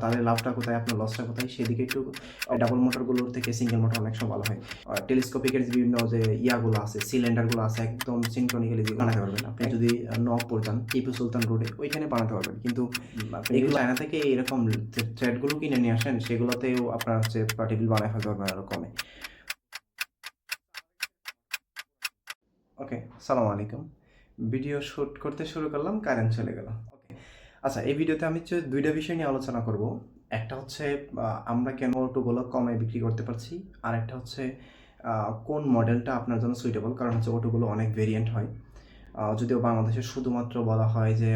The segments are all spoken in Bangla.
তাদের লাভটা কোথায়, আপনার লসটা কোথায়, সেদিকে একটু ডাবল মোটরগুলোর থেকে সিঙ্গেল মোটর অনেক সময় ভালো হয়। টেলিস্কোপিকের যে বিভিন্ন যে ইয়াগুলো আছে, সিলিন্ডারগুলো আছে, একদম সিনক্রনিক্যালি বানাতে পারবেন। আপনি যদি নবপুর যান, টিপু সুলতান রোডে, ওইখানে বানাতে পারবেন। কিন্তু এগুলো চায়না থেকে এরকম থ্রেডগুলো কিনে নিয়ে আসেন, সেগুলোতেও আপনার হচ্ছে টেবিল বানায় ফেলতে পারবেন আরো কমে। ওকে, সালাম আলাইকুম। ভিডিও শ্যুট করতে শুরু করলাম, কারেন্ট চলে গেল। ওকে, আচ্ছা, এই ভিডিওতে আমি হচ্ছে দুইটা বিষয় নিয়ে আলোচনা করব। একটা হচ্ছে আমরা কেন অটোগুলো কমে বিক্রি করতে পারছি, আর একটা হচ্ছে কোন মডেলটা আপনার জন্য সুইটেবল। কারণ হচ্ছে অটোগুলো অনেক ভেরিয়েন্ট হয়। যদিও বাংলাদেশে শুধুমাত্র বলা হয় যে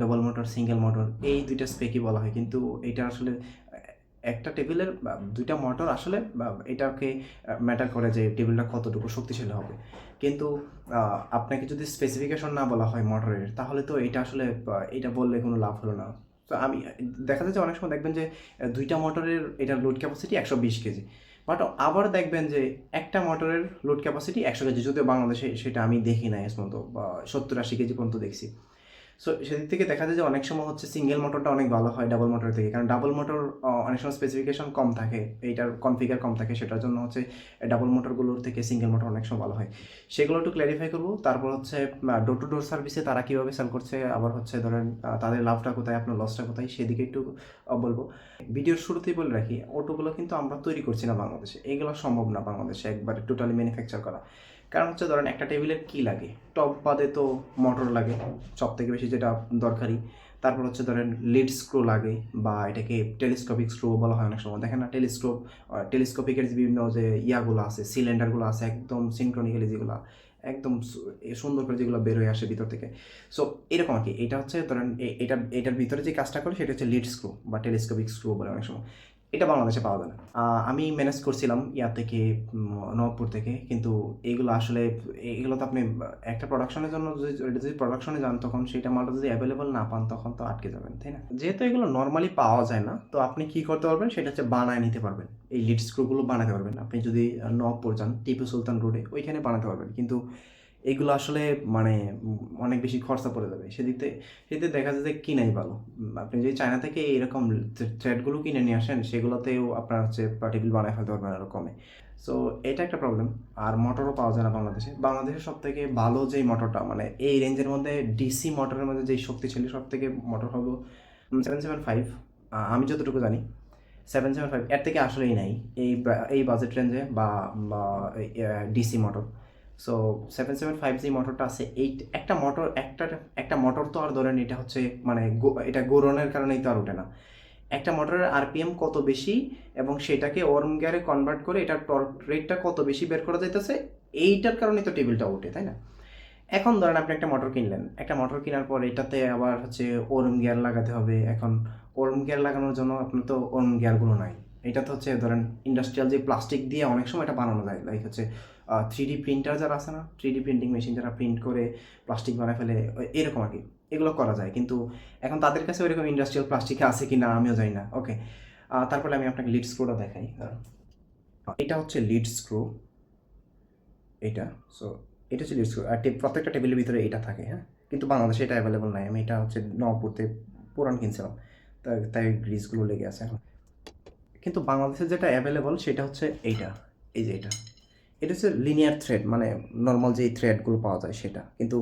ডবল মোটর, সিঙ্গেল মোটর, এই দুইটা স্পেকই বলা হয়, কিন্তু এটা আসলে একটা টেবিলের দুইটা মোটর আসলে এটাকে ম্যাটার করে যে টেবিলটা কতটুকু শক্তিশালী হবে। কিন্তু আপনাকে যদি স্পেসিফিকেশন না বলা হয় মোটরের, তাহলে তো এটা আসলে এটা বললে কোনো লাভ হলো না। তো আমি দেখা যায় যে অনেক সময় দেখবেন যে দুইটা মোটরের এটার লোড ক্যাপাসিটি 120 কেজি, বাট আবার দেখবেন যে একটা মোটরের লোড ক্যাপাসিটি 100 কেজি, যদিও বাংলাদেশে সেটা আমি দেখি না এস পর্যন্ত, বা 70-80 কেজি পর্যন্ত দেখছি। সো সেদিক থেকে দেখা যায় যে অনেক সময় হচ্ছে সিঙ্গেল মোটরটা অনেক ভালো হয় ডাবল মোটর থেকে, কারণ ডাবল মোটর অনেক সময় স্পেসিফিকেশন কম থাকে, এইটার কনফিগার কম থাকে, সেটার জন্য হচ্ছে ডাবল মোটরগুলোর থেকে সিঙ্গেল মোটর অনেক সময় ভালো হয়। সেগুলো একটু ক্ল্যারিফাই করবো। তারপর হচ্ছে ডোর টু ডোর সার্ভিসে তারা কীভাবে সেল করছে, আবার হচ্ছে ধরেন তাদের লাভটা কোথায়, আপনার লসটা কোথায়, সেদিকে একটু বলবো। ভিডিওর শুরুতেই বলে রাখি, অটোগুলো কিন্তু আমরা তৈরি করছি না বাংলাদেশে, এগুলো সম্ভব না বাংলাদেশে একবার টোটালি ম্যানুফ্যাকচার করা। কারণ হচ্ছে ধরেন একটা টেবিলের কী লাগে, টপ বাদে তো মোটর লাগে সব থেকে বেশি যেটা দরকারি। তারপর হচ্ছে ধরেন লিড স্ক্রু লাগে, বা এটাকে টেলিস্কোপিক স্ক্রু বলা হয় অনেক সময়, দেখেন না টেলিস্কোপিকের যে বিভিন্ন যে ইয়াগুলো আছে, সিলিন্ডারগুলো আছে, একদম সিনক্রনিক্যালি যেগুলো একদম সুন্দর করে যেগুলো বের হয়ে আসে ভিতর থেকে। সো এরকম আর কি। এটা হচ্ছে ধরেন এটার ভিতরে যে কাজটা করে সেটা হচ্ছে লিড স্ক্রু বা টেলিস্কোপিক স্ক্রু বলে অনেক সময়। এটা বাংলাদেশে পাওয়া যায় না। আমি ম্যানেজ করছিলাম ইয়া থেকে, নবপুর থেকে, কিন্তু এগুলো আসলে এগুলো তো আপনি একটা প্রোডাকশনের জন্য যদি প্রোডাকশনে যান, তখন সেটা মালটা যদি অ্যাভেলেবল না পান, তখন তো আটকে যাবেন, তাই না? যেহেতু এগুলো নর্মালি পাওয়া যায় না, তো আপনি কি করতে পারবেন সেটা হচ্ছে বানায় নিতে পারবেন। এই লিড স্ক্রুগুলো বানাতে পারবেন আপনি যদি নবপুর যান, টিপু সুলতান রোডে, ওইখানে বানাতে পারবেন। কিন্তু এগুলো আসলে মানে অনেক বেশি খরচা পড়ে যাবে। সেদিকে দেখা যায় যে কিনাই ভালো। আপনি যদি চায়না থেকে এরকম থ্রেডগুলো কিনে নিয়ে আসেন, সেগুলোতেও আপনার হচ্ছে টেবিল বানায় ফেলতে পারবেন আরও কমে। সো এটা একটা প্রবলেম। আর মোটরও পাওয়া যায় না বাংলাদেশে। বাংলাদেশের সব থেকে ভালো যেই মোটরটা, মানে এই রেঞ্জের মধ্যে ডিসি মোটরের মধ্যে যেই শক্তিশালী সব থেকে মোটর হলো 775। আমি যতটুকু জানি 775 এর থেকে আসলেই নাই এই বাজেট রেঞ্জে, বা ডিসি মোটর। সো 775 যে মোটরটা আছে, এই একটা মোটর তো আর ধরেন এটা হচ্ছে মানে এটা ঘোরানোর কারণেই তো আর ওঠে না। একটা মোটরের আরপিএম কত বেশি এবং সেটাকে ওয়ার্ম গিয়ারে কনভার্ট করে এটার টর্ক রেটটা কত বেশি বের করা যাইতেছে, এইটার কারণে তো টেবিলটা ওঠে, তাই না? এখন ধরেন আপনি একটা মোটর কিনলেন, একটা মোটর কেনার পর এটাতে আবার হচ্ছে ওয়ার্ম গিয়ার লাগাতে হবে। এখন ওয়ার্ম গিয়ার লাগানোর জন্য আপনার তো ওয়ার্ম গিয়ারগুলো নাই। এটা তো হচ্ছে ধরেন ইন্ডাস্ট্রিয়াল যে প্লাস্টিক দিয়ে অনেক সময় এটা বানানো যায়, লাইক হচ্ছে 3D প্রিন্টার যারা আছে না, 3D প্রিন্টিং মেশিন যারা প্রিন্ট করে প্লাস্টিক বানায় ফেলে, এরকম আর কি, এগুলো করা যায়। কিন্তু এখন তাদের কাছে ওইরকম ইন্ডাস্ট্রিয়াল প্লাস্টিক আছে কি না আমিও জানি না। ওকে, তারপরে আমি আপনাকে লিড স্ক্রুটা দেখাই। এটা হচ্ছে লিড স্ক্রু, এটা। সো এটা হচ্ছে লিড স্ক্রু, আর প্রত্যেকটা টেবিলের ভিতরে এটা থাকে, হ্যাঁ। কিন্তু বাংলাদেশে এটা অ্যাভেলেবল নাই। আমি এটা হচ্ছে নবপুরতে পুরান কিনছিলাম, তাই গ্রিসগুলো লেগে আছে এখন। কিন্তু বাংলাদেশে যেটা অ্যাভেলেবল সেটা হচ্ছে এইটা, এই যে এটা হচ্ছে লিনিয়ার থ্রেড, মানে নর্মাল যেই থ্রেডগুলো পাওয়া যায় সেটা। কিন্তু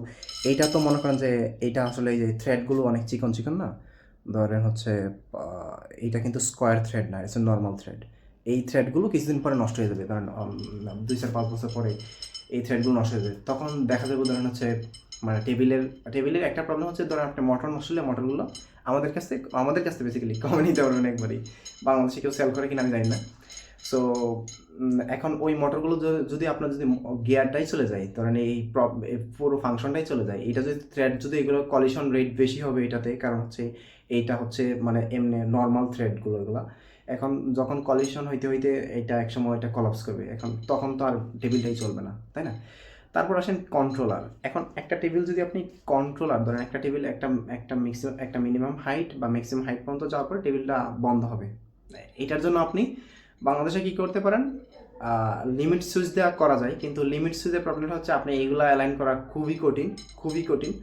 এইটা তো মনে করেন যে এইটা আসলে এই যে থ্রেডগুলো অনেক চিকন চিকন না, ধরেন হচ্ছে এইটা কিন্তু স্কোয়ার থ্রেড না, এটা নর্মাল থ্রেড। এই থ্রেডগুলো কিছুদিন পরে নষ্ট হয়ে যাবে, কারণ 2-4-5 বছর পরে এই থ্রেডগুলো নষ্ট হয়ে যাবে। তখন দেখা যাবে ধরেন হচ্ছে মানে টেবিলের একটা প্রবলেম হচ্ছে, ধরেন আপনি মোটর নষ্ট হলে মোটরগুলো আমাদের কাছ থেকে বেসিক্যালি কমে নিতে পারবেন একবারই। বাংলাদেশে কেউ সেল করে কিনা আমি জানি না। সো এখন ওই মোটরগুলো যদি আপনার যদি গিয়ারটাই চলে যায়, ধরেন এই পুরো ফাংশনটাই চলে যায়, এটা যদি থ্রেড যদি এগুলো কলিশন রেট বেশি হবে এটাতে, কারণ হচ্ছে এইটা হচ্ছে মানে এমনি নর্মাল থ্রেডগুলো এগুলো, এখন যখন কলিশন হইতে হইতে এটা একসময় এটা কলাপস করবে, তখন তো আর টেবিলটাই চলবে না, তাই না? তারপর আসেন কন্ট্রোলার। এখন একটা টেবিল যদি আপনি কন্ট্রোলার ধরেন, একটা টেবিল একটা মিনিমাম হাইট বা ম্যাক্সিমাম হাইট পর্যন্ত যাওয়ার পরে টেবিলটা বন্ধ হবে। এটার জন্য আপনি বাংলাদেশে কি করতে পারেন, লিমিট সুইচ দেওয়া করা যায়, কিন্তু লিমিট সুইচের প্রবলেমটা হচ্ছে আপনি এগুলো অ্যালাইন করা খুবই কঠিন, খুবই কঠিন।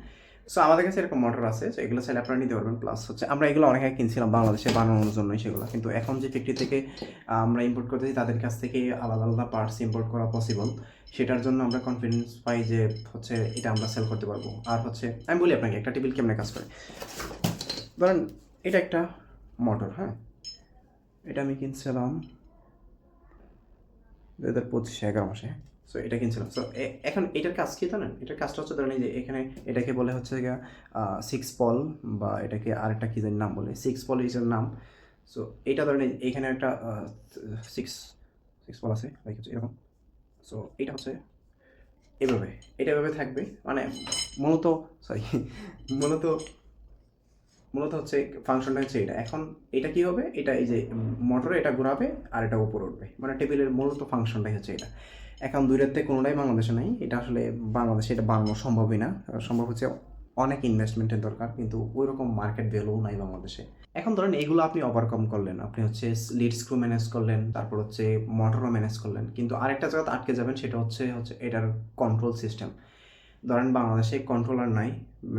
সো আমাদের কাছে এরকম মোটর আছে, সো এগুলো চাইলে আপনারা নিতে পারবেন। প্লাস হচ্ছে আমরা এগুলো অনেক আগে কিনছিলাম বাংলাদেশে বানানোর জন্যই সেগুলো, কিন্তু এখন যে ফ্যাক্টরি থেকে আমরা ইম্পোর্ট করতেছি তাদের কাছ থেকে আলাদা আলাদা পার্টস ইম্পোর্ট করা পসিবল, সেটার জন্য আমরা কনফিডেন্স পাই যে হচ্ছে এটা আমরা সেল করতে পারবো। আর হচ্ছে আমি বলি আপনাকে একটা টেবিল কেমনে কাজ করে। ধরেন এটা একটা মোটর, হ্যাঁ, এটা আমি কিনছিলাম 2025-11 মাসে। সো এটা কিনছিলাম। সো এখন এটার কাজ কি জানেন? এটার কাজটা হচ্ছে ধরেন এই যে এখানে এটাকে বলে হচ্ছে গিয়া 6 পল, বা এটাকে আরেকটা কি জানি নাম বলে, 6 পল ইজ এর নাম। সো এটা ধরেন এইখানে একটা 6 পল আছে, লাইক হচ্ছে এরকম। সো এটা হচ্ছে এভাবে, এটা এভাবে থাকবে, মানে মূলত সরি মূলত মূলত হচ্ছে ফাংশনটা হচ্ছে এটা। এখন এটা কি হবে, এটা এই যে মোটরে এটা ঘোরাবে আর এটা উপরে উঠবে, মানে টেবিলের মূলত ফাংশনটাই হচ্ছে এটা। এখন দুইটাতে কোনোটাই বাংলাদেশে নাই, এটা আসলে বাংলাদেশে এটা বানানো সম্ভবই না। সম্ভব হচ্ছে অনেক ইনভেস্টমেন্টের দরকার, কিন্তু ওই রকম মার্কেট ভ্যালুও নাই বাংলাদেশে। এখন ধরেন এগুলো আপনি ওভারকাম করলেন, আপনি হচ্ছে লিড স্ক্রু ম্যানেজ করলেন, তারপর হচ্ছে মোটরও ম্যানেজ করলেন, কিন্তু আরেকটা জায়গাতে আটকে যাবেন, সেটা হচ্ছে এটার কন্ট্রোল সিস্টেম। ধরেন বাংলাদেশে কন্ট্রোলার নাই,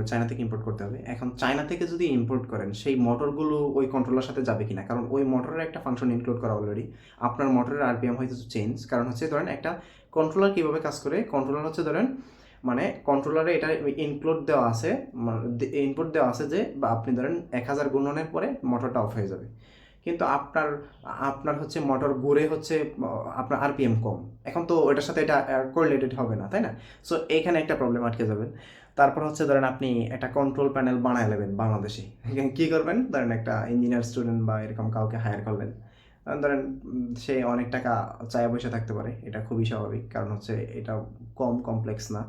চায়না থেকে ইম্পোর্ট করতে হবে। এখন চায়না থেকে যদি ইম্পোর্ট করেন, সেই মোটরগুলো ওই কন্ট্রোলার সাথে যাবে কিনা, কারণ ওই মোটরের একটা ফাংশন ইনক্লুড করা অলরেডি। আপনার মোটরের আরপিএম হয়তো চেঞ্জ, কারণ হচ্ছে ধরেন একটা কন্ট্রোলার কীভাবে কাজ করে, কন্ট্রোলার হচ্ছে ধরেন মানে কন্ট্রোলারে এটা ইনক্লুড দেওয়া আছে, ইনপুট দেওয়া আছে যে বা আপনি ধরেন 1000 গুণনের পরে মোটরটা অফ হয়ে যাবে, কিন্তু আপনার আপনার হচ্ছে মোটর ঘুরে হচ্ছে আপনার আরপিএম কম, এখন তো ওটার সাথে এটা কোরিলেটেড হবে না, তাই না? সো এইখানে একটা প্রবলেম আটকে যাবেন। তারপর হচ্ছে ধরেন আপনি একটা কন্ট্রোল প্যানেল বানায় নেবেন বাংলাদেশে, কী করবেন, ধরেন একটা ইঞ্জিনিয়ার স্টুডেন্ট বা এরকম কাউকে হায়ার করলেন, ধরেন সে অনেক টাকা চায় বসে থাকতে পারে, এটা খুবই স্বাভাবিক, কারণ হচ্ছে এটা কম কমপ্লেক্স না।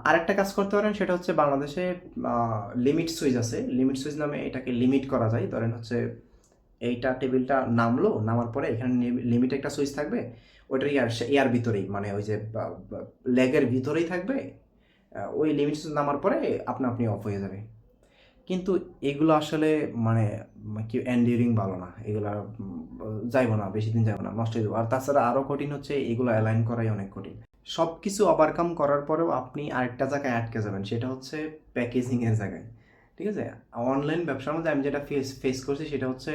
আরেকটা কাজ করতে পারেন, সেটা হচ্ছে বাংলাদেশে লিমিট সুইচ আছে, লিমিট সুইচ নামে এটাকে লিমিট করা যায়। ধরেন হচ্ছে এইটা টেবিলটা নামলো, নামার পরে এখানে লিমিট একটা সুইচ থাকবে, ওইটার ইয়ার ভিতরেই, মানে ওই যে লেগের ভিতরেই থাকবে, ওই লিমিট সুইচ নামার পরে আপনি অফ হয়ে যাবে। কিন্তু এগুলো আসলে মানে কি এন্ডিউরিং ভালো না, এগুলো যাইব না, বেশি দিন যাইব না, নষ্ট হয়ে যাবো। আর তাছাড়া আরও কঠিন হচ্ছে এগুলো অ্যালাইন করাই অনেক কঠিন। সব কিছু ওভারকাম করার পরেও আপনি আরেকটা জায়গায় আটকে যাবেন, সেটা হচ্ছে প্যাকেজিংয়ের জায়গায়। ঠিক আছে, অনলাইন ব্যবসার মধ্যে আমি যেটা ফেস করছি সেটা হচ্ছে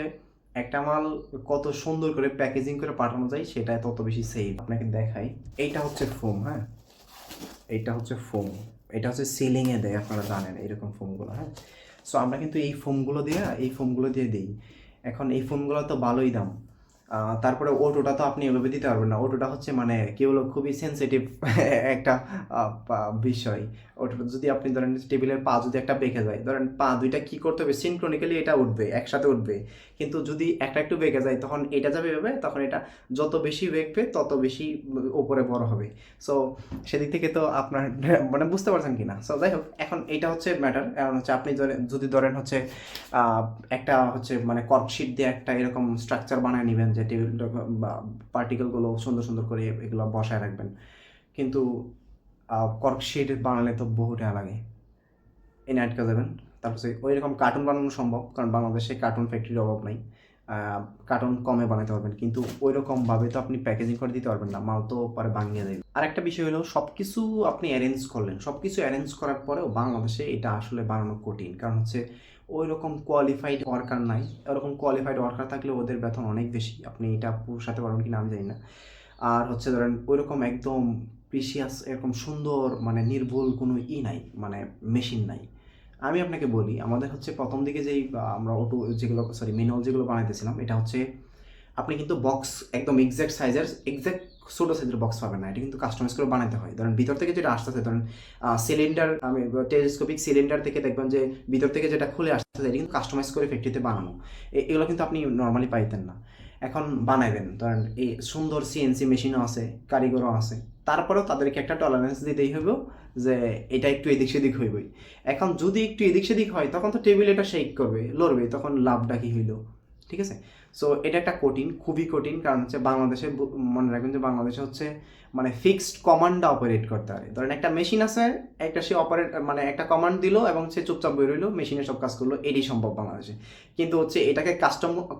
একটা মাল কত সুন্দর করে প্যাকেজিং করে পাঠানো যায় সেটা তত বেশি সেফ। আপনাকে দেখাই, এইটা হচ্ছে ফোম, হ্যাঁ, এইটা হচ্ছে ফোম, এটা হচ্ছে সিলিংয়ে দেয়, আপনারা জানেন এরকম ফোমগুলো, হ্যাঁ। সো আমরা কিন্তু এই ফোমগুলো দিয়ে দিই। এখন এই ফোমগুলো তো ভালোই দাম, তারপরে ওটোটা তো আপনি এভাবে দিতে পারবেন না, ওটোটা হচ্ছে মানে কি বলো, খুবই সেন্সিটিভ একটা বিষয়। ওটা যদি আপনি ধরেন টেবিলের পা যদি একটা বেঁকে যায়, ধরেন পা দুইটা কী করতে হবে, সিনক্রনিক্যালি এটা উঠবে, একসাথে উঠবে, কিন্তু যদি একটা একটু বেঁকে যায় তখন এটা যাবে এভাবে, তখন এটা যত বেশি বেঁকবে তত বেশি উপরে বড় হবে। সো সেদিক থেকে তো আপনার মানে বুঝতে পারছেন কি না। সো যাই হোক, এখন এইটা হচ্ছে ম্যাটার। এখন হচ্ছে আপনি যদি ধরেন হচ্ছে একটা হচ্ছে মানে কর্কশিট দিয়ে একটা এরকম স্ট্রাকচার বানায় নেবেন, যে টেবিলটা বা পার্টিকেলগুলো সুন্দর সুন্দর করে এগুলো বসায় রাখবেন, কিন্তু কর্কশিট বানালে তো বহু টাকা লাগে, এনে আটকে যাবেন। তারপর ওই রকম কার্টুন বানানো সম্ভব, কারণ বাংলাদেশে কার্টুন ফ্যাক্টরির অভাব নাই, কার্টন কমে বানাতে পারবেন, কিন্তু ওই রকমভাবে তো আপনি প্যাকেজিং করে দিতে পারবেন না, মাল তো পরে ভাঙিয়ে দেবে। আর একটা বিষয় হলো, সব কিছু আপনি অ্যারেঞ্জ করলেন, সব কিছু অ্যারেঞ্জ করার পরেও বাংলাদেশে এটা আসলে বানানো কঠিন, কারণ হচ্ছে ওই রকম কোয়ালিফাইড ওয়ার্কার নাই। ওরকম কোয়ালিফাইড ওয়ার্কার থাকলে ওদের বেতন অনেক বেশি, আপনি এটা পোষাতে পারবেন কিনা আমি জানি না। আর হচ্ছে ধরেন ওই রকম একদম প্রিসিয়াস এরকম সুন্দর মানে নির্ভুল কোনো নাই, মানে মেশিন নাই। আমি আপনাকে বলি, আমাদের হচ্ছে প্রথম দিকে যেই আমরা ম্যানুয়াল যেগুলো বানাইতেছিলাম, এটা হচ্ছে আপনি কিন্তু বক্স একদম এক্স্যাক্ট সাইজের, এক্স্যাক্ট ছোটো সাইজের বক্স পাবেন না, এটা কিন্তু কাস্টমাইজ করে বানাতে হয়। ধরেন ভিতর থেকে যেটা আসতেছে, ধরেন সিলিন্ডার, আমি টেলিস্কোপিক সিলিন্ডার থেকে দেখবেন যে ভিতর থেকে যেটা খুলে আসতেছে, এটা কিন্তু কাস্টমাইজ করে ফ্যাক্টরিতে বানানো, এগুলো কিন্তু আপনি নর্মালি পাইতেন না। এখন বানাবেন, ধরেন এই সুন্দর সিএনসি মেশিনও আছে, কারিগরও আছে, তারপরেও তাদেরকে একটা টলারেন্স দিতেই হইব যে এটা একটু এদিক সেদিক হইবই। এখন যদি একটু এদিক সেদিক হয় তখন তো টেবিল এটা শেক করবে, লড়বে, তখন লাভটা কি হইলো? ঠিক আছে? সো এটা একটা কঠিন, খুবই কঠিন, কারণ হচ্ছে বাংলাদেশে মনে রাখবেন যে বাংলাদেশে হচ্ছে মানে ফিক্সড কমান্ডে অপারেট করতে হয়। ধরেন একটা মেশিন আছে, একটা সে অপারেট মানে একটা কমান্ড দিল এবং সে চুপচাপ বের হইলো, মেশিনে সব কাজ করলো, এটাই সম্ভব বাংলাদেশে। কিন্তু হচ্ছে এটাকে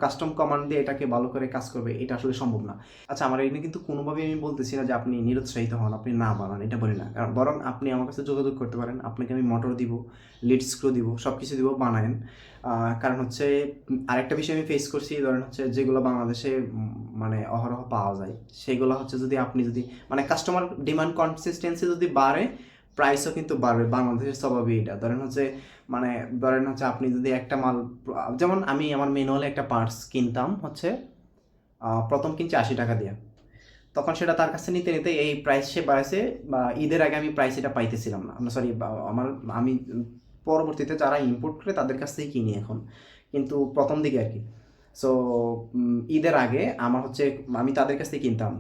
কাস্টম কমান্ড দিয়ে এটাকে ভালো করে কাজ করবে, এটা আসলে সম্ভব না। আচ্ছা, আমার এখানে কিন্তু কোনোভাবেই আমি বলতেছি না যে আপনি নিরুৎসাহিত হন, আপনি না বানান, এটা বলি না। কারণ বরং আপনি আমার কাছে যোগাযোগ করতে পারেন, আপনাকে আমি মোটর দিব, লিড স্ক্রু দিব, সব কিছু দিব, বানায়েন। কারণ হচ্ছে আরেকটা বিষয় আমি ফেস করছি, ধরেন হচ্ছে যেগুলো বাংলাদেশে মানে অহরহ পাওয়া যায়, সেগুলো হচ্ছে যদি আপনি যদি মানে কাস্টমার ডিমান্ড কনসিস্টেন্সি যদি বাড়ে, প্রাইসও কিন্তু বাড়বে। বাংলাদেশের স্বভাবই এটা। ধরেন হচ্ছে আপনি যদি একটা মাল, যেমন আমি আমার ম্যানুয়ালে একটা পার্টস কিনতাম হচ্ছে প্রথম কিনছি 80 টাকা দিয়ে, তখন সেটা তার কাছে নিতে নিতে এই প্রাইস সে বাড়াইছে, বা ঈদের আগে আমি প্রাইস এটা পাইতেছিলাম না, সরি, আমি পরবর্তীতে যারা ইম্পোর্ট করে তাদের কাছ থেকেই কিনি এখন, কিন্তু প্রথম দিকে আর কি। সো ঈদের আগে আমার হচ্ছে আমি তাদের কাছ থেকে কিনতাম,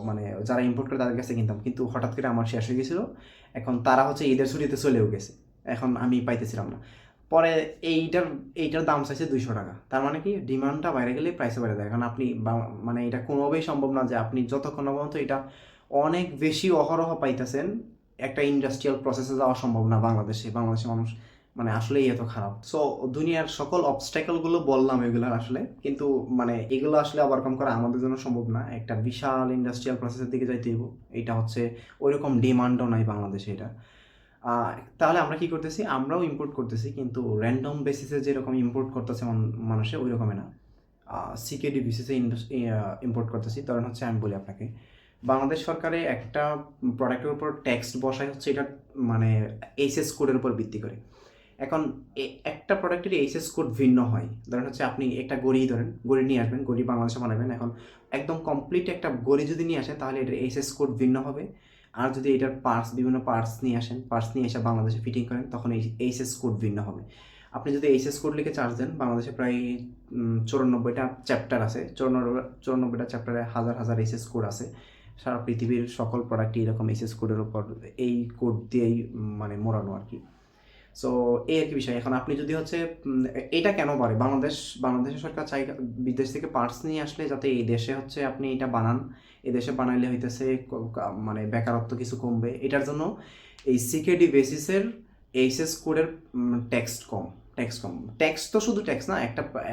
মানে যারা ইম্পোর্ট করে তাদের কাছ থেকে কিনতাম, কিন্তু হঠাৎ করে আমার শেষ হয়ে গেছিলো। এখন তারা হচ্ছে ঈদের ছুটিতে চলেও গেছে, এখন আমি পাইতেছিলাম না। পরে এইটার এইটার দাম চাইছে 200 টাকা। তার মানে কি, ডিমান্ডটা বাইরে গেলে প্রাইসও বেড়ে যায়। এখন আপনি মানে এটা কোনোভাবেই সম্ভব না যে আপনি যতক্ষণ না পর্যন্ত এটা অনেক বেশি অহরহ পাইতেছেন, একটা ইন্ডাস্ট্রিয়াল প্রসেসে যাওয়া সম্ভব না বাংলাদেশের মানুষ মানে আসলেই এত খারাপ। সো দুনিয়ার সকল অবস্ট্যাকলগুলো বললাম এগুলোর আসলে, কিন্তু মানে এগুলো আসলে ওভারকাম করা আমাদের জন্য সম্ভব না। একটা বিশাল ইন্ডাস্ট্রিয়াল প্রসেসের দিকে যাইতে হইব। এটা হচ্ছে ওইরকম ডিমান্ডও নাই বাংলাদেশে এটা। তাহলে আমরা কি করতেছি, আমরাও ইম্পোর্ট করতেছি, কিন্তু র্যান্ডম বেসিসে যেরকম ইম্পোর্ট করতেছে মানুষে ওই রকমই না, সিকেডি বেসিসে ইম্পোর্ট করতেছি। ধরেন হচ্ছে আমি বলি আপনাকে, বাংলাদেশ সরকারে একটা প্রোডাক্টের উপর ট্যাক্স বসায় হচ্ছে এটা মানে এইচএস কোডের উপর ভিত্তি করে। এখন একটা প্রোডাক্টের এইচএস কোড ভিন্ন হয়। ধরেন হচ্ছে আপনি একটা গড়ি নিয়ে আসবেন, গড়ি বাংলাদেশে বানাবেন। এখন একদম কমপ্লিট একটা গড়ি যদি নিয়ে আসেন, তাহলে এটার এইচএস কোড ভিন্ন হবে। আর যদি এটার বিভিন্ন পার্টস নিয়ে এসে বাংলাদেশে ফিটিং করেন, তখন এই এইচএস কোড ভিন্ন হবে। আপনি যদি এইচএস কোড লিখে চার্জ দেন, বাংলাদেশে প্রায় 94টা চ্যাপ্টার আছে, 94টা চ্যাপ্টারে হাজার হাজার এইচএস কোড আছে। সারা পৃথিবীর সকল প্রোডাক্টই এরকম এইচএস কোডের উপর, এই কোড দিয়েই মানে মোড়ানো আর কি। সো এই আর কি বিষয়। এখন আপনি যদি হচ্ছে এটা কেন পারে বাংলাদেশের সরকার চাই বিদেশ থেকে পার্টস নিয়ে আসলে যাতে এই দেশে হচ্ছে আপনি এটা বানান, এই দেশে বানাইলে হইতেছে মানে বেকারত্ব কিছু কমবে। এটার জন্য এই সিকেডি বেসিসের এইচএস কোডের ট্যাক্স কম। ট্যাক্স তো শুধু ট্যাক্স না,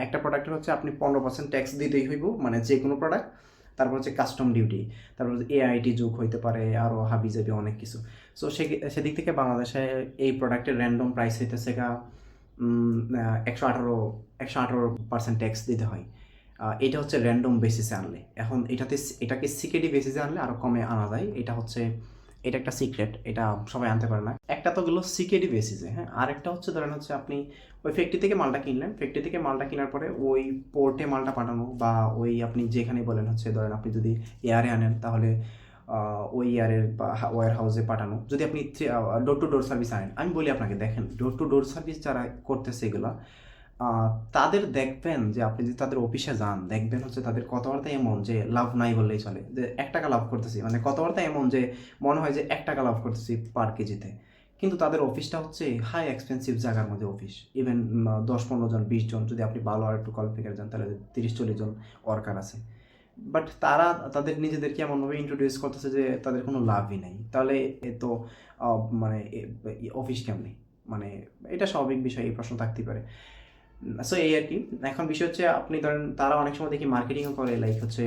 একটা প্রোডাক্টের হচ্ছে আপনি 15% ট্যাক্স দিতেই হইব, মানে যে কোনো প্রোডাক্ট। তারপর হচ্ছে কাস্টম ডিউটি, তারপর এআইটি যুগ হইতে পারে, আরও হাবিজাবি অনেক কিছু। সো সেদিক থেকে বাংলাদেশে এই প্রোডাক্টের র্যান্ডম প্রাইস হইতেছে 118% ট্যাক্স দিতে হয়। এটা হচ্ছে র্যান্ডম বেসিসে আনলে। এখন এটাকে সিকেডি বেসিসে আনলে আরও কমে আনা যায়। এটা একটা সিক্রেট, এটা সবাই আনতে পারে না। একটা তো গেলো সিকেডি বেসিসে, হ্যাঁ। আরেকটা হচ্ছে ধরেন হচ্ছে আপনি ওই ফ্যাক্টরি থেকে মালটা কিনলেন, ফ্যাক্টরি থেকে মালটা কেনার পরে ওই পোর্টে মালটা পাঠানো, বা ওই আপনি যেখানে বলেন হচ্ছে ধরেন আপনি যদি এয়ারে আনেন, তাহলে ওই এয়ারের বা ওয়ার হাউসে পাঠানো। যদি আপনি ডোর টু ডোর সার্ভিস আনেন, আমি বলি আপনাকে, দেখেন ডোর টু ডোর সার্ভিস যারা করতেছে এগুলো, তাদের দেখবেন যে আপনি যদি তাদের অফিসে যান, দেখবেন হচ্ছে তাদের কথাবার্তা এমন যে লাভ নাই বললেই চলে, যে 1 টাকা লাভ করতেছি, মানে কথাবার্তা এমন যে মনে হয় যে 1 টাকা লাভ করতেছি পার কেজিতে। কিন্তু তাদের অফিসটা হচ্ছে হাই এক্সপেন্সিভ জায়গার মধ্যে অফিস। ইভেন 10-15 জন 20 জন, যদি আপনি ভালো আর একটু কোয়ালিফিকেশন যান, তাহলে 30-40 জন ওয়ার্কার আছে। বাট তারা তাদের নিজেদেরকে এমনভাবে ইন্ট্রোডিউস করতেছে যে তাদের কোনো লাভই নেই। তাহলে এ তো মানে অফিস কেমনি, মানে এটা স্বাভাবিক বিষয়, এই প্রশ্ন থাকতেই পারে। সো এই আর কি। এখন বিষয় হচ্ছে আপনি ধরেন তারা অনেক সময় দেখি মার্কেটিংও করে, লাইক হচ্ছে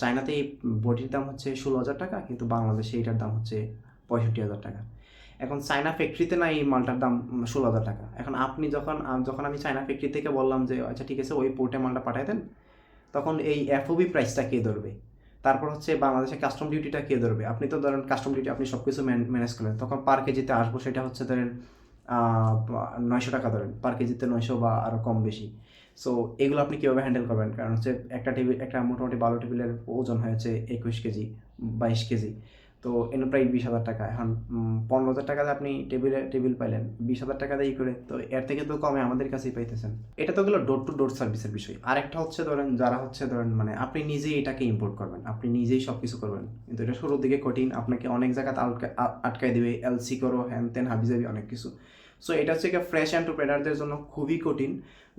চায়নাতে এই বডির দাম হচ্ছে 16,000 টাকা, কিন্তু বাংলাদেশে এটার দাম হচ্ছে 65,000 টাকা। এখন চায়না ফ্যাক্টরিতে না এই মালটার দাম 16,000 টাকা। এখন আপনি যখন আমি চায়না ফ্যাক্টরি থেকে বললাম যে আচ্ছা ঠিক আছে ওই পোর্টে মালটা পাঠিয়ে দেন, তখন এই এফওবি প্রাইসটা কে ধরবে? তারপর হচ্ছে বাংলাদেশে কাস্টম ডিউটিটা কে ধরবে? আপনি তো ধরেন কাস্টম ডিউটি আপনি সব কিছু ম্যানেজ করলেন, তখন পার কেজিতে আসবো সেটা হচ্ছে ধরেন 900 টাকা ধরেন, পার কেজিতে 900 বা আরও কম বেশি। সো এগুলো আপনি কীভাবে হ্যান্ডেল করবেন? কারণ হচ্ছে একটা মোটামুটি ভালো টেবিলের ওজন হয়েছে 21 কেজি 22 কেজি, তো এনে প্রায় 20,000 টাকা। এখন 15,000 টাকাতে আপনি টেবিল পাইলেন, 20,000 টাকা দিয়ে করে, তো এর থেকে তো কমে আমাদের কাছেই পাইতেছেন। এটা তো গেলো ডোর টু ডোর সার্ভিসের বিষয়। আরেকটা হচ্ছে ধরেন যারা হচ্ছে ধরেন মানে আপনি নিজেই এটাকে ইম্পোর্ট করবেন, আপনি নিজেই সব কিছু করবেন, কিন্তু এটা শুরুর দিকে কঠিন, আপনাকে অনেক জায়গাতে আটকায় দিবে, এলসি করো, হ্যান ত্যান হাবিজাবি অনেক কিছু। সো এটা হচ্ছে কি ফ্রেশ এন্টারপ্রেনারদের জন্য খুবই কঠিন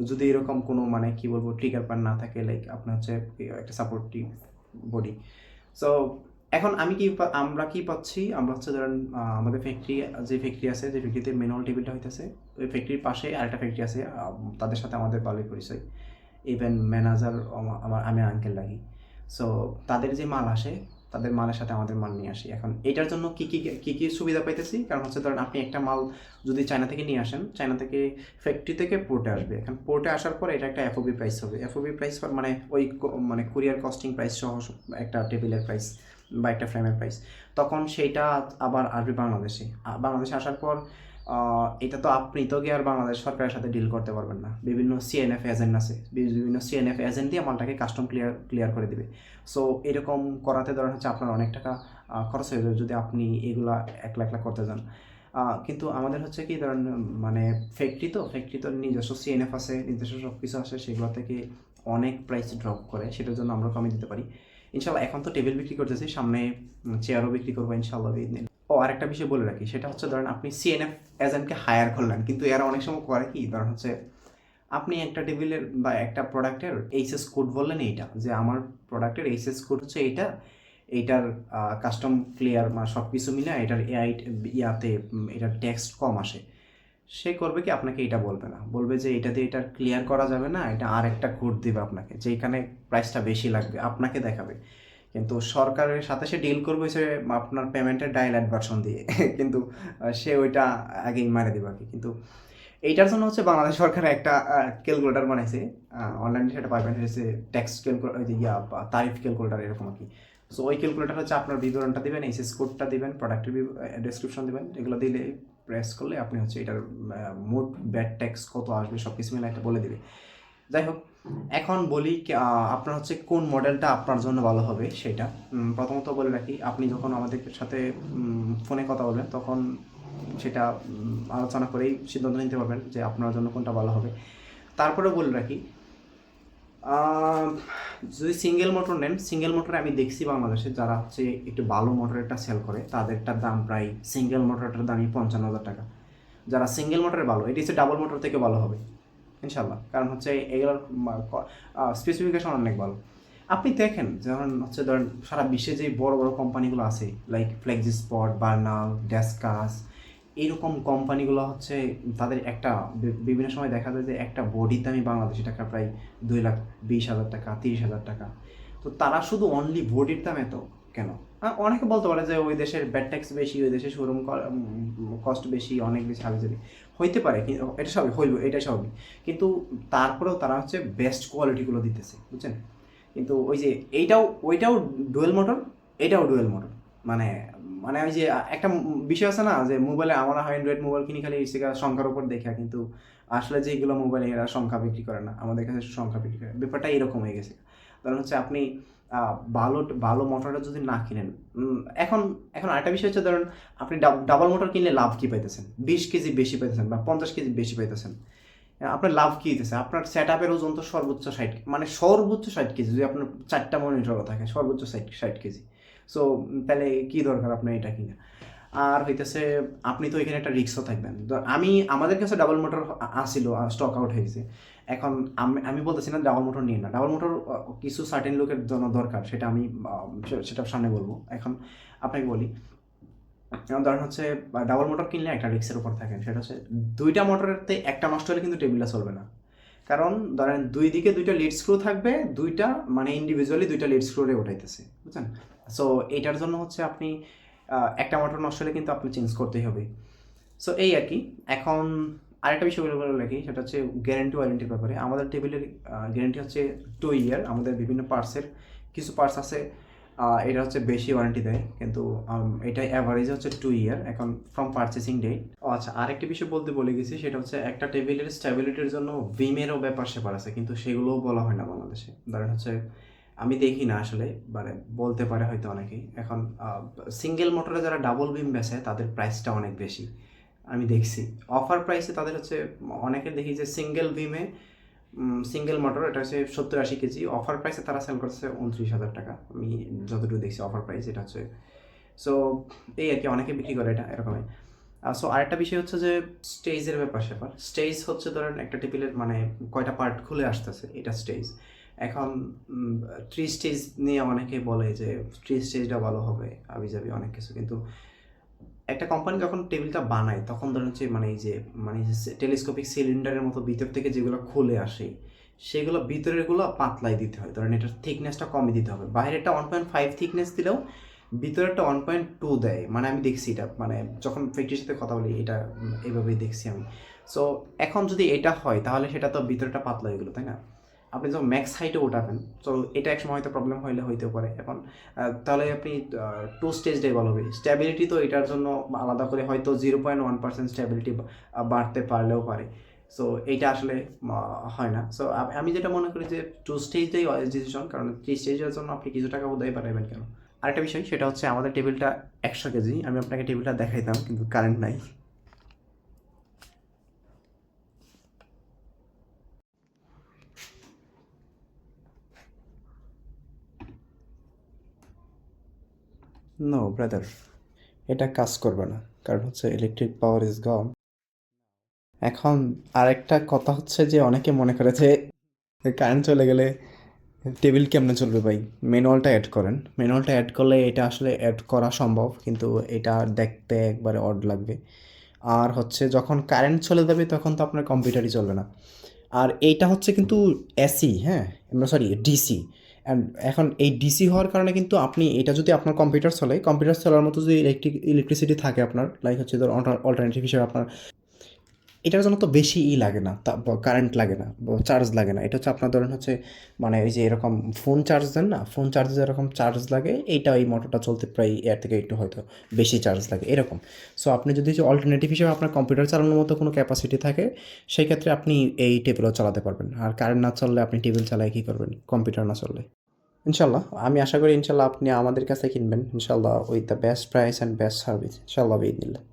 যদি এরকম কোনো মানে কি বলবো ট্রিগার প্ল্যান না থাকে, লাইক আপনার হচ্ছে একটা সাপোর্টিভ বডি। সো এখন আমরা কি পাচ্ছি, আমরা হচ্ছে ধরেন আমাদের ফ্যাক্টরি আছে, যে ফ্যাক্টরিতে ম্যানুয়াল টেবিলটা হইতেছে, ওই ফ্যাক্টরির পাশে আরেকটা ফ্যাক্টরি আছে, তাদের সাথে আমাদের ভালোই পরিচয়। ইভেন ম্যানেজার আমি আঙ্কেল লাগি। সো তাদের যে মাল আসে, তাদের মালের সাথে আমাদের মাল নিয়ে আসি। এখন এটার জন্য কী সুবিধা পাইতেছি, কারণ হচ্ছে ধরেন আপনি একটা মাল যদি চায়না থেকে নিয়ে আসেন, চায়না থেকে ফ্যাক্টরি থেকে পোর্টে আসবে। এখন পোর্টে আসার পর এটা একটা এফওবি প্রাইস হবে। এফওবি প্রাইস মানে ওই মানে কুরিয়ার কস্টিং প্রাইস সহ একটা টেবিলের প্রাইস বা একটা ফ্রেমের প্রাইস, তখন সেইটা আবার আসবে বাংলাদেশে আসার পর এটা তো আপনি তো গিয়ে আর বাংলাদেশ সরকারের সাথে ডিল করতে পারবেন না। বিভিন্ন সিএনএফ এজেন্ট আছে, বিভিন্ন সিএনএফ এজেন্ট দিয়ে মালটাকে কাস্টম ক্লিয়ার করে দিবে। সো এরকম করাতে ধরেন হচ্ছে আপনার অনেক টাকা খরচ হয়ে যাবে যদি আপনি এগুলা একলা করতে যান। কিন্তু আমাদের হচ্ছে কি ধরেন মানে ফ্যাক্টরি তো নিজস্ব সিএনএফ আছে, নিজস্ব সব কিছু আছে, সেগুলো থেকে অনেক প্রাইস ড্রপ করে, সেটার জন্য আমরা কমে দিতে পারি ইনশাল্লাহ। এখন তো টেবিল বিক্রি করতেছি, সামনে চেয়ারও বিক্রি করবো ইনশাল্লাহ। আরেকটা বিষয় বলে রাখি, সেটা হচ্ছে ধরেন আপনি সিএনএফ এজেন্টকে হায়ার করলেন, কিন্তু এরা অনেক সময় করে কি, ধরেন হচ্ছে আপনি একটা টেবিলের বা একটা প্রোডাক্টের এইচএস কোড বললেন, এইটা যে আমার প্রোডাক্টের এইচএস কোড হচ্ছে এইটার কাস্টম ক্লিয়ার বা সব কিছু মিলে এটার এটার টেক্সট কম আসে। সে করবে কি, আপনাকে এটা বলবে না, বলবে যে এটা দিয়ে এটা ক্লিয়ার করা যাবে না, এটা আর একটা কোড দিবে আপনাকে, যেখানে প্রাইসটা বেশি লাগবে আপনাকে দেখাবে। কিন্তু সরকারের সাথে সে ডিল করবে সে আপনার পেমেন্টের ডাইলাইট ভার্সন দিয়ে কিন্তু সে ওইটা আগেই মারে দেবে আর কি। কিন্তু এইটার জন্য হচ্ছে বাংলাদেশ সরকার একটা ক্যালকুলেটার বানাইছে, অনলাইনে সেটা পাবেন, হচ্ছে ট্যাক্স ক্যালকুলেটার, তারিফ ক্যালকুলেটার এরকম আর কি। সো ওই ক্যালকুলেটার হচ্ছে আপনার বিবরণটা দিবেন, এইচএস কোডটা দিবেন, প্রোডাক্টের ডেসক্রিপশন দিবেন, এগুলো দিলে প্রেস করলে আপনি হচ্ছে এটার মোট ব্যাড ট্যাক্স কত আসবে সব কিছু মিলে একটা বলে দিবে। যাই হোক, এখন বলি আপনার হচ্ছে কোন মডেলটা আপনার জন্য ভালো হবে সেটা। প্রথমত বলে রাখি, আপনি যখন আমাদের সাথে ফোনে কথা বলবেন তখন সেটা আলোচনা করেই সিদ্ধান্ত নিতে পারবেন যে আপনার জন্য কোনটা ভালো হবে। তারপরে বলে রাখি, যদি সিঙ্গেল মোটর নেন, সিঙ্গেল মোটরে আমি দেখছি বাংলাদেশে যারা হচ্ছে একটু ভালো মোটরেরটা সেল করে, তাদেরটার দাম প্রায় সিঙ্গেল মোটরটার দামই 55,000 টাকা। যারা সিঙ্গেল মোটরে ভালো, এটি হচ্ছে ডাবল মোটর থেকে ভালো হবে ইনশাল্লাহ, কারণ হচ্ছে এগুলোর স্পেসিফিকেশন অনেক ভালো। আপনি দেখেন যেমন হচ্ছে ধরেন সারা বিশ্বে যে বড় বড় কোম্পানিগুলো আছে, লাইক ফ্লেক্সিস্পট, বার্নাল, ডেসকাস, এইরকম কোম্পানিগুলো হচ্ছে তাদের একটা বিভিন্ন সময় দেখা যায় যে একটা বডির দামই বাংলাদেশি টাকা প্রায় 2,20,000 টাকা, 30,000 টাকা। তো তারা শুধু অনলি বডির দাম এত কেন? অনেকে বলতে পারে যে ওই দেশের ব্যাড ট্যাক্স বেশি, ওই দেশের শোরুম কস্ট বেশি, অনেক বেশি হাবিজাবি হইতে পারে, এটা সবই হইব, এটা সবই, কিন্তু তারপরেও তারা হচ্ছে বেস্ট কোয়ালিটিগুলো দিতেছে, বুঝছেন? কিন্তু ওই যে ওইটাও ডুয়েল মোটর, এটাও ডুয়েল মোটর, মানে মানে ওই যে একটা বিষয় আছে না যে মোবাইলে আমরা অ্যান্ড্রয়েড মোবাইল কিনি খালি সংখ্যার উপর দেখা, কিন্তু আসলে যেগুলো মোবাইলে এরা সংখ্যা বিক্রি করে না, আমাদের কাছে সংখ্যা বিক্রি করে, ব্যাপারটা এরকম হয়ে গেছে। কারণ হচ্ছে আপনি ভালো মোটরটা যদি না কিনেন, এখন আরেকটা বিষয় হচ্ছে ধরেন আপনি ডাবল মোটর কিনলে লাভ কী পাইতেছেন, 20 কেজি বেশি পাইতেছেন বা 50 কেজি বেশি পাইতেছেন, আপনার লাভ কী দিতেছে? আপনার সেট আপের ওজন তো সর্বোচ্চ 60 কেজি, যদি আপনার 4টা মনিটরও থাকে সর্বোচ্চ 60 কেজি। সো তাহলে কী দরকার আপনার এটা কিনা? আর হইতেছে আপনি তো এখানে একটা রিক্সও থাকবেন। আমাদের কাছে ডাবল মোটর আসছিল, স্টক আউট হয়েছে। এখন আমি বলতেছি না ডাবল মোটর নিয়ে না, ডাবল মোটর কিছু সার্টেন লোকের জন্য দরকার, সেটা আমি সেটা সামনে বলবো। এখন আপনাকে বলি, ধরেন হচ্ছে ডাবল মোটর কিনলে একটা রিক্সের উপর থাকেন, সেটা হচ্ছে 2টা মোটরেরতে একটা নষ্ট হলে কিন্তু টেবিলটা চলবে না। কারণ ধরেন 2 দিকে 2টা লিড স্ক্রু থাকবে, 2টা মানে ইন্ডিভিজুয়ালি 2টা লিড স্ক্রুরে উঠাইতেছে, বুঝছেন? সো এইটার জন্য হচ্ছে আপনি একটা মোটর নষ্ট হলে কিন্তু আপনি চেঞ্জ করতেই হবে। সো এই আর কি। এখন আরেকটা বিষয় বলে রাখি, সেটা হচ্ছে গ্যারেন্টি ওয়ারেন্টির ব্যাপারে। আমাদের টেবিলের গ্যারেন্টি হচ্ছে 2 ইয়ার। আমাদের বিভিন্ন পার্টসের কিছু পার্টস আছে এটা হচ্ছে বেশি ওয়ারেন্টি দেয়, কিন্তু এটা অ্যাভারেজ হচ্ছে 2 ইয়ার এখন ফ্রম পারচেসিং ডেট। আচ্ছা, আরেকটি বিষয় বলতে ভুলে গেছি, সেটা হচ্ছে একটা টেবিলের স্ট্যাবিলিটির জন্য ভিমেরও ব্যাপার স্যাপার আছে, কিন্তু সেগুলোও বলা হয় না বাংলাদেশে। ধরেন হচ্ছে আমি দেখি না আসলে, মানে বলতে পারে হয়তো অনেকেই। এখন সিঙ্গেল মোটরে যারা ডাবল বিম বেচে তাদের প্রাইসটা অনেক বেশি, আমি দেখছি। অফার প্রাইসে তাদের হচ্ছে অনেকের দেখি যে সিঙ্গেল মোটর এটা হচ্ছে 70-80 কেজি, অফার প্রাইসে তারা সেল করছে 29,000 টাকা, আমি যতটুকু দেখছি অফার প্রাইস এটা হচ্ছে। সো এই আর কি, অনেকে বিক্রি করে এটা এরকমই। সো আরেকটা বিষয় হচ্ছে যে স্টেজের ব্যাপার-স্যাপার। স্টেজ হচ্ছে ধরেন একটা টেবিলের মানে কয়টা পার্ট খুলে আসতেছে, এটা স্টেজ। এখন 3 স্টেজ নিয়ে অনেকে বলে যে 3 স্টেজটা ভালো হবে, হাবি-জাবি অনেক কিছু। কিন্তু একটা কোম্পানি যখন টেবিলটা বানায় তখন ধরেন হচ্ছে মানে এই যে টেলিস্কোপিক সিলিন্ডারের মতো ভিতর থেকে যেগুলো খুলে আসে, সেগুলো ভিতরেরগুলো পাতলাই দিতে হয়। ধরেন এটার থিকনেসটা কমই দিতে হবে। বাইরেরটা 1.5 থিকনেস দিলেও ভিতরেরটা 1.2 দেয়। মানে আমি দেখছি এটা, মানে যখন ফ্যাক্টরির সাথে কথা বলি এটা এভাবেই দেখছি আমি। সো এখন যদি এটা হয় তাহলে সেটা তো ভিতরটা পাতলা হয়ে গেলো, তাই না? আপনি যখন ম্যাক্স হাইটে ওঠাবেন, তো এটা একসময় হয়তো প্রবলেম হইতেও পারে। এখন তাহলে আপনি 2 স্টেজটাই ভালো হবে। স্ট্যাবিলিটি তো এটার জন্য আলাদা করে হয়তো 0.1% স্ট্যাবিলিটি বাড়তে পারলেও পারে। সো এইটা আসলে হয় না। সো আমি যেটা মনে করি যে 2 স্টেজটাই ওয়াইজ ডিসিশন, কারণ 3 স্টেজের জন্য আপনি কিছু টাকা উদয় বাড়াবেন কেন? আরেকটা বিষয় সেটা হচ্ছে আমাদের টেবিলটা 100 কেজি। আমি আপনাকে টেবিলটা দেখাইতাম কিন্তু কারেন্ট নাই। নো ব্রাদার, এটা কাজ করবে না, কারণ হচ্ছে ইলেকট্রিক পাওয়ার ইজ গন। এখন আরেকটা কথা হচ্ছে যে অনেকে মনে করে যে কারেন্ট চলে গেলে টেবিল কেমনে চলবে ভাই? ম্যানুয়ালটা অ্যাড করেন। ম্যানুয়ালটা অ্যাড করলে এটা আসলে অ্যাড করা সম্ভব, কিন্তু এটা দেখতে একবারে অড লাগবে। আর হচ্ছে যখন কারেন্ট চলে যাবে তখন তো আপনার কম্পিউটারই চলবে না। আর এইটা হচ্ছে কিন্তু এসি, হ্যাঁ, সরি ডিসি। অ্যান্ড এখন এই ডিসি হওয়ার কারণে কিন্তু আপনি এটা যদি আপনার কম্পিউটার চলে, কম্পিউটার চলার মতো যদি ইলেকট্রিসিটি থাকে আপনার, লাইক হচ্ছে ধর অল্টারনেটিভ হিসেবে আপনার এটার জন্য তো বেশি লাগে না, তা কারেন্ট লাগে না, চার্জ লাগে না। এটা হচ্ছে আপনার ধরেন হচ্ছে মানে ওই যে এরকম ফোন চার্জ দেন না, ফোন চার্জে যেরকম চার্জ লাগে, এইটা এই মোটরটা চলতে প্রায় এর থেকে একটু হয়তো বেশি চার্জ লাগে এরকম। সো আপনি যদি যে অল্টারনেটিভ হিসেবে আপনার কম্পিউটার চালানোর মতো কোনো ক্যাপাসিটি থাকে, সেই ক্ষেত্রে আপনি এই টেবিলও চালাতে পারবেন। আর কারেন্ট না চললে আপনি টেবিল চালায় কী করবেন, কম্পিউটার না চললে? ইনশাল্লাহ আমি আশা করি ইনশাল্লাহ আপনি আমাদের কাছে কিনবেন ইনশাল্লাহ, with the best price and best service ইনশাল্লাহ বিদিনিল্লাহ।